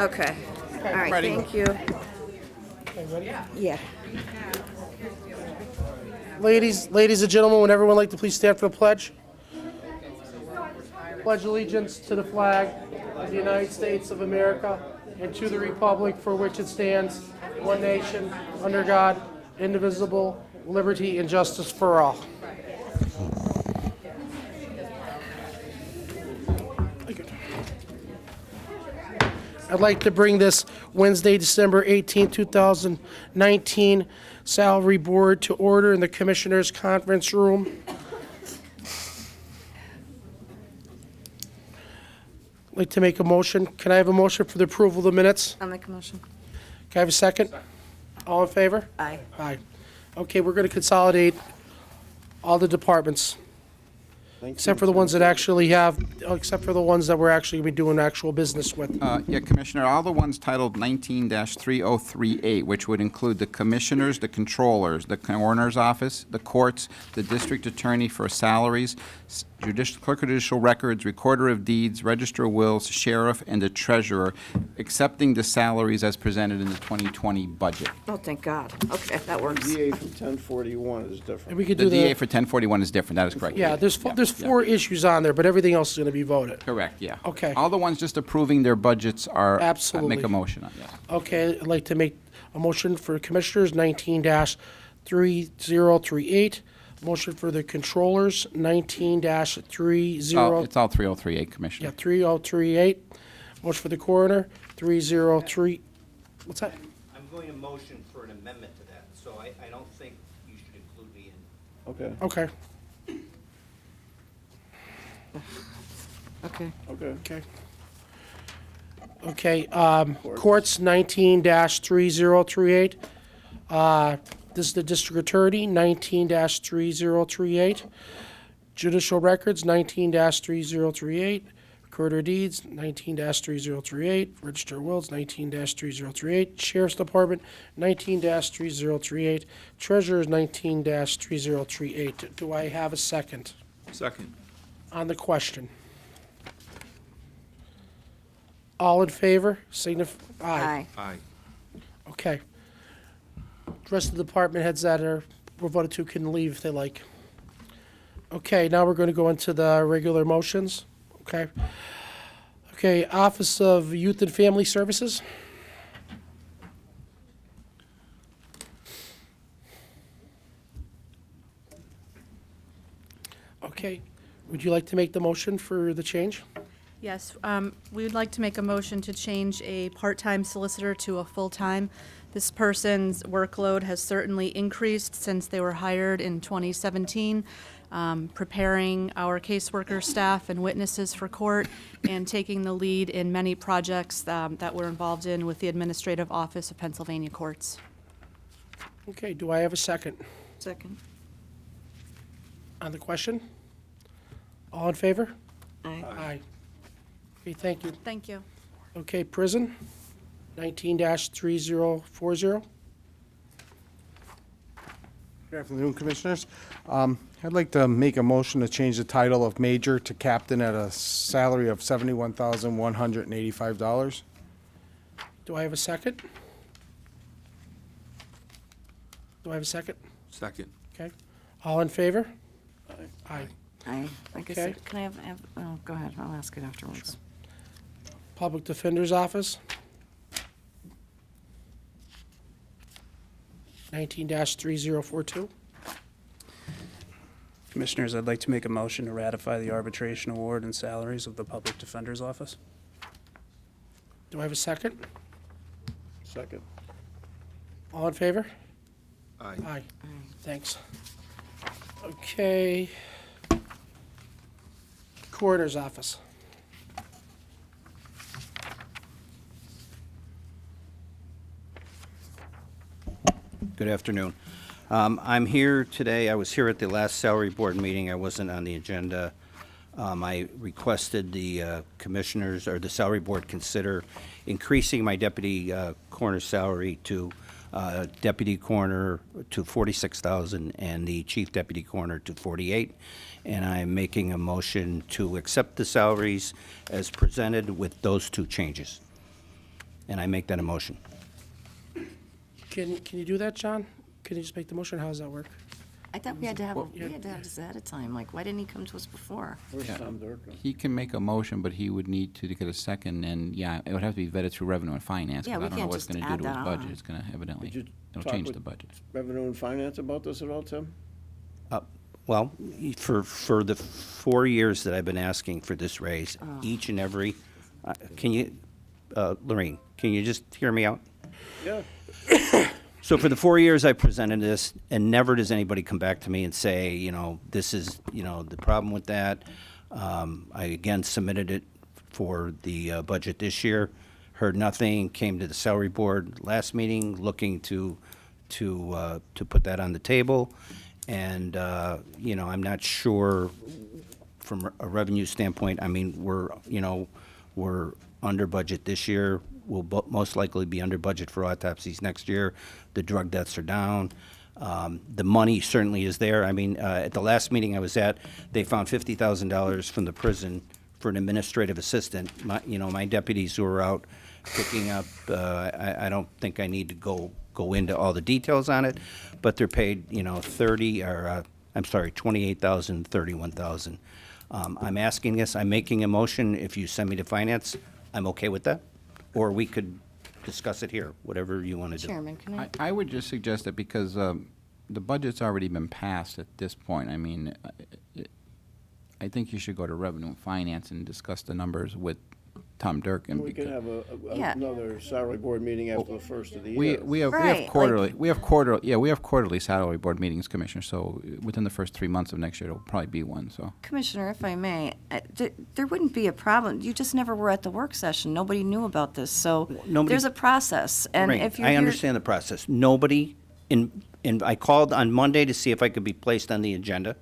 Okay. All right, ready. thank you. Okay, ready? Yeah. Ladies and gentlemen, would everyone like to please stand for the pledge? Pledge allegiance to the flag of the United States of America and to the republic for which it stands, one nation, under God, indivisible, liberty and justice for all. I'd like to bring this Wednesday, December 18, 2019 Salary Board to order in the Commissioners' Conference Room. I'd like to make a motion. Can I have a motion for the approval of the minutes? I'll make a motion. Can I have a second? All in favor? Aye. Aye. Okay, we're going to consolidate all the departments, except for the ones that actually have, except for the ones that we're actually going to be doing actual business with. Yeah, Commissioner, all the ones titled 19-3038, which would include the commissioners, the controllers, the coroner's office, the courts, the district attorney for salaries, clerk of judicial records, recorder of deeds, register of wills, sheriff, and the treasurer, accepting the salaries as presented in the 2020 budget. Oh, thank God. Okay, that works. DA from 1041 is And different. we could The do DA the, for 1041 is different, that is correct. yeah, there's four issues on there, but everything else is going to be voted. Correct, yeah. Okay. All the ones just approving their budgets are. Absolutely. Make a motion on, yeah. Okay, I'd like to make a motion for Commissioners 19-3038. Motion for the Controllers 19-30. Oh, it's all 3038, Commissioner. Yeah, 3038. Motion for the Coroner 303. What's that? I'm going to motion for an amendment to that, so I don't think you should include me in. Okay, Okay, Okay. okay. okay. Okay, Courts 19-3038. This is the District Attorney 19-3038. Judicial Records 19-3038. Recorder of Deeds 19-3038. Register of Wills 19-3038. Sheriff's Department 19-3038. Treasurers 19-3038. Do I have a second Second. on the question? All in favor? Aye. Aye. Okay. The rest of the department heads that were voted to can leave if they like. Okay, now we're going to go into the regular motions. Okay. Okay, Office of Youth and Family Services. Okay, would you like to make the motion for the change? Yes, we would like to make a motion to change a part-time solicitor to a full-time. This person's workload has certainly increased since they were hired in 2017, preparing our caseworker staff and witnesses for court and taking the lead in many projects that we're involved in with the Administrative Office of Pennsylvania Courts. Okay, do I have a second Second. on the question? All in favor? Aye. Aye. Okay, thank you. Thank you. Okay, prison, 19-3040. Good afternoon, Commissioners. I'd like to make a motion to change the title of Major to Captain at a salary of $71,185. Do I have a second? Do I have a second? Second. Okay. All in favor? Aye. Aye. I guess, Okay. can I have, oh, go ahead, I'll ask it afterwards. Public Defender's Office, 19-3042. Commissioners, I'd like to make a motion to ratify the arbitration award and salaries of the Public Defender's Office. Do I have a second? Second. All in favor? Aye. Aye. Thanks. Okay. Coroner's Office. Good afternoon. I'm here today, I was here at the last salary board meeting, I wasn't on the agenda. I requested the commissioners, or the salary board, consider increasing my deputy coroner's salary to deputy coroner to $46,000 and the chief deputy coroner to $48,000. And I'm making a motion to accept the salaries as presented with those two changes. and I make that a motion. Can you do that, John? Can you just make the motion? How does that work? I thought we had to have this ahead of time. Like, why didn't he come to us before? Where's Yeah. Tom Durkin? He can make a motion, but he would need to get a second, and, yeah, it would have to be vetted through Revenue and Finance. Yeah, but we I don't know can't what it's just gonna do add to his that budget. on. It's gonna evidently, Did you it'll talk change with the budget. Revenue and Finance about this at all, Tim? Well, for the 4 years that I've been asking for this raise, each and every, Lorraine, can you just hear me out? Yeah. So for the 4 years I presented this, and never does anybody come back to me and say, this is, the problem with that. I again submitted it for the budget this year, heard nothing, came to the salary board last meeting looking to put that on the table. And, I'm not sure from a revenue standpoint, I mean, we're under budget this year. We'll most likely be under budget for autopsies next year. The drug deaths are down. The money certainly is there. I mean, at the last meeting I was at, they found $50,000 from the prison for an administrative assistant. My deputies who were out picking up, I don't think I need to go into all the details on it, but they're paid, 28,000, 31,000. I'm asking this, I'm making a motion. If you send me to finance, I'm okay with that. Or we could discuss it here, whatever you want to do. Chairman, can I? I would just suggest that because the budget's already been passed at this point, I mean, I think you should go to Revenue and Finance and discuss the numbers with Tom Durkin. We could because have Yeah. another salary board meeting after the first of the We, year. we have Right, quarterly, we have quarterly salary board meetings, Commissioner, so within the first 3 months of next year, there'll probably be one, so. Commissioner, if I may, there wouldn't be a problem. You just never were at the work session. Nobody knew about this, so Nobody- there's a process. And Right. if you're I here- understand the process. Nobody, and I called on Monday to see if I could be placed on the agenda.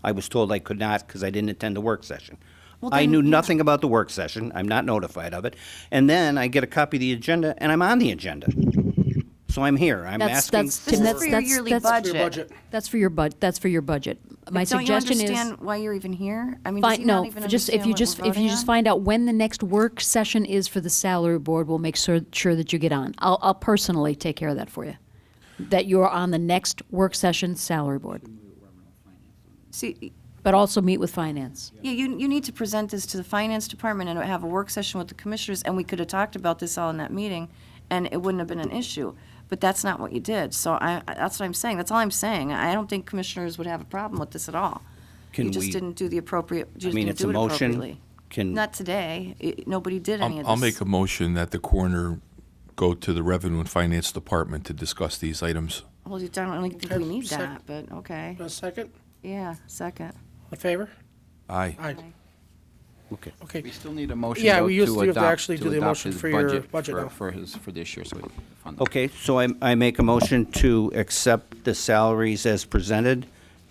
I was told I could not because I didn't attend the work session. Well, I then, knew yeah. nothing about the work session. I'm not notified of it. And then I get a copy of the agenda, and I'm on the agenda. So I'm here. I'm asking. This is for your yearly For your budget. budget. That's for your that's for your budget. My Don't you suggestion is. understand why you're even here? I mean, does he Fine, not no, even just, if understand you what just, we're if you voting just on? find out when the next work session is for the salary board, we'll make sure that you get on. I'll personally take care of that for you. That you're on the next work session salary board, See, but also meet with finance. yeah, you need to present this to the finance department and have a work session with the commissioners, and we could have talked about this all in that meeting, and it wouldn't have been an issue. But that's not what you did, so that's what I'm saying. That's all I'm saying. I don't think commissioners would have a problem with this at all. Can You just we- didn't do the appropriate, you I just mean, didn't it's a do it motion. appropriately. Can, Not today. Nobody did any of this. I'll make a motion that the coroner go to the Revenue and Finance Department to discuss these items. Well, I don't really think we need Sec- that, but okay. A second? Yeah, second. In favor? Aye. Aye. okay. Okay. We still need a motion, Yeah, though, we used to have to adopt- actually do the adopt motion his for your budget now. for this year, so we can fund it. Okay, so I make a motion to accept the salaries as presented,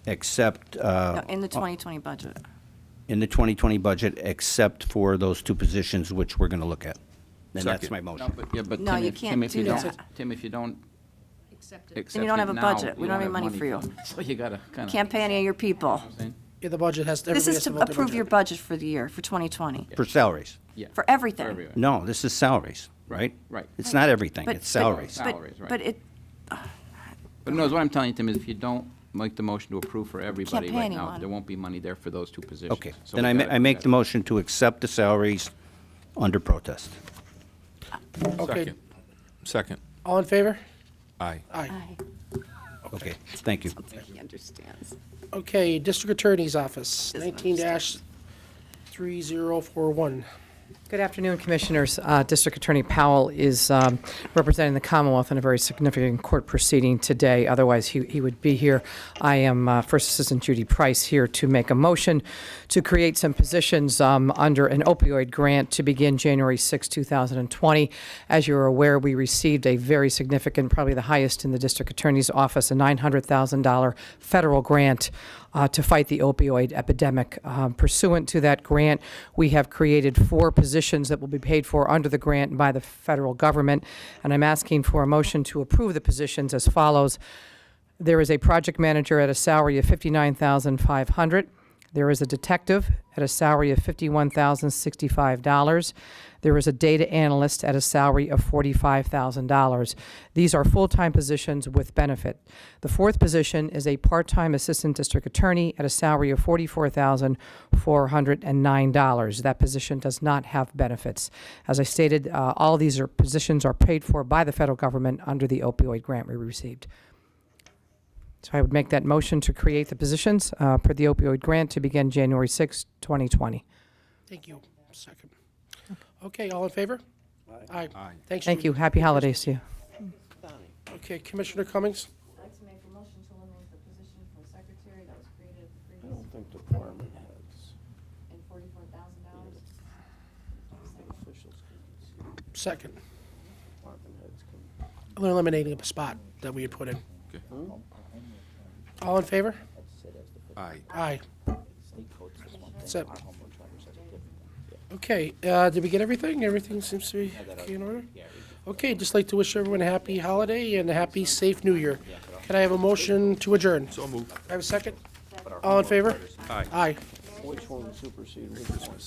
except, No, in the 2020 budget. in the 2020 budget, except for those two positions which we're going to look at. And that's Second. my No, motion. but No, Tim, you if- can't Tim, if you do don't, that. Tim, if you don't Accept accept And you don't it have a now, budget. We you don't have money for you. So you gotta kind of. Can't pay any of your people. Yeah, the budget has, This everybody is has to to vote their approve your budget. budget for the year, for 2020, For salaries. Yeah. for everything. everyone. No, this is salaries, right? Right. It's not everything, But- it's salaries. but- Salaries, right. But it, But no, what I'm telling you, Tim, is if you don't make the motion to approve for everybody pay right now, anyone. there won't be money there for those two positions. Okay, So then we I gotta- make the motion to accept the salaries under protest. Okay, Second. Second. all in favor? Aye. Aye. Okay, thank you. he understands. Okay, District Attorney's Office, Doesn't 19-3041. Good afternoon, Commissioners. District Attorney Powell is representing the Commonwealth in a very significant court proceeding today. Otherwise, he would be here. I am First Assistant Judy Price here to make a motion to create some positions under an opioid grant to begin January 6, 2020. As you're aware, we received a very significant, probably the highest in the District Attorney's Office, a $900,000 federal grant to fight the opioid epidemic. Pursuant to that grant, we have created 4 positions that will be paid for under the grant by the federal government, and I'm asking for a motion to approve the positions as follows. There is a project manager at a salary of $59,500. There is a detective at a salary of $51,065. There is a data analyst at a salary of $45,000. These are full-time positions with benefit. The fourth position is a part-time assistant district attorney at a salary of $44,409. That position does not have benefits. As I stated, all these positions are paid for by the federal government under the opioid grant we received. So I would make that motion to create the positions per the opioid grant to begin January 6, 2020. Thank you. Second. Okay, all in favor? Aye. Thanks, Thank Judy. you. Happy holidays to you. Okay, Commissioner Cummings? I'd like to make a motion to eliminate the position for secretary that was created at the I previous don't think department heads, and $44,000. officials can, Second. department heads can. We're eliminating a spot that we had put in. All in favor? Aye. Aye. That's it. Okay, did we get everything? Everything seems to be okay in order? Okay, just like to wish everyone a happy holiday and a happy, safe New Year. Can I have a motion to adjourn? So moved. I have a second? All in favor? Aye. Aye. Which one supersedes which one?